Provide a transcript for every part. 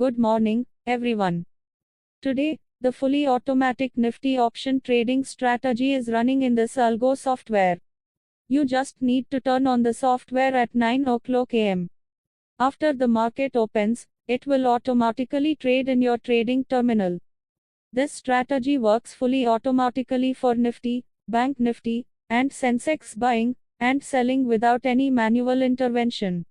Good morning, everyone. Today, the fully automatic Nifty option trading strategy is running in this Algo software. You just need to turn on the software at 9 o'clock am. After the market opens, it will automatically trade in your trading terminal. This strategy works fully automatically for Nifty, Bank Nifty, and Sensex buying and selling without any manual intervention.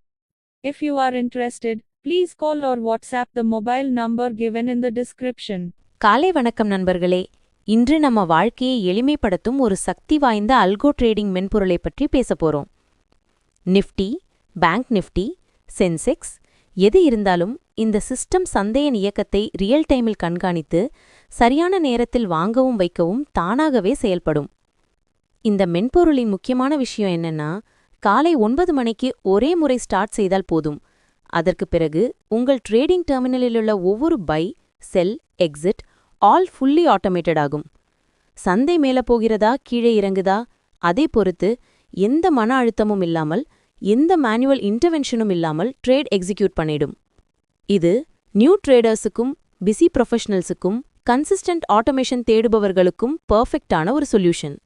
If you are interested, please call or WhatsApp the mobile number given in the description. காலை வணக்கம் நண்பர்களே. இன்று நம்ம வாழ்க்கையை எளிமைப்படுத்தும் ஒரு சக்தி வாய்ந்த அல்கோ trading மென்பொருளை பற்றி பேசப் போறோம். நிஃப்டி, பேங்க் நிஃப்டி, சென்செக்ஸ் எது இருந்தாலும் இந்த சிஸ்டம் சந்தையின் இயக்கத்தை ரியல் டைமில் கண்காணித்து சரியான நேரத்தில் வாங்கவும் வைக்கவும் தானாகவே செயல்படும். இந்த மென்பொருளின் முக்கியமான விஷயம் என்னன்னா, காலை 9 மணிக்கு ஒரே முறை ஸ்டார்ட் செய்தால் போதும். அதற்கு பிறகு உங்கள் ட்ரேடிங் டெர்மினலிலுள்ள ஒவ்வொரு buy, sell, exit all fully automated ஆகும். சந்தை மேல போகிறதா கீழே இறங்குதா அதை பொறுத்து எந்த மன அழுத்தமும் இல்லாமல் எந்த மேனுவல் இன்டர்வென்ஷனும் இல்லாமல் ட்ரேட் எக்ஸிக்யூட் பண்ணிடும். இது நியூ ட்ரேடர்ஸுக்கும் பிஸி ப்ரொஃபஷனல்ஸுக்கும் கன்சிஸ்டன்ட் ஆட்டோமேஷன் தேடுபவர்களுக்கும் பர்ஃபெக்டான ஒரு சொல்யூஷன்.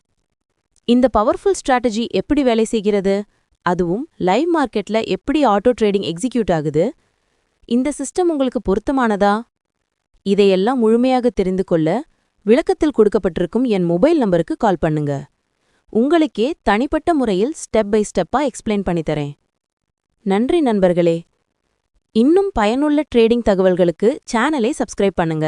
இந்த பவர்ஃபுல் ஸ்ட்ராட்டஜி எப்படி வேலை செய்கிறது, அதுவும் லைவ் மார்க்கெட்ல எப்படி ஆட்டோ ட்ரேடிங் எக்ஸிக்யூட் ஆகுது, இந்த சிஸ்டம் உங்களுக்கு பொருத்தமானதா? இதையெல்லாம் முழுமையாக தெரிந்து கொள்ள விளக்கத்தில் கொடுக்கப்பட்டிருக்கும் என் மொபைல் நம்பருக்கு கால் பண்ணுங்க. உங்களுக்கே தனிப்பட்ட முறையில் ஸ்டெப் பை ஸ்டெப்பா எக்ஸ்பிளைன் பண்ணித்தரேன். நன்றி நண்பர்களே. இன்னும் பயனுள்ள ட்ரேடிங் தகவல்களுக்கு சேனலை சப்ஸ்கிரைப் பண்ணுங்க.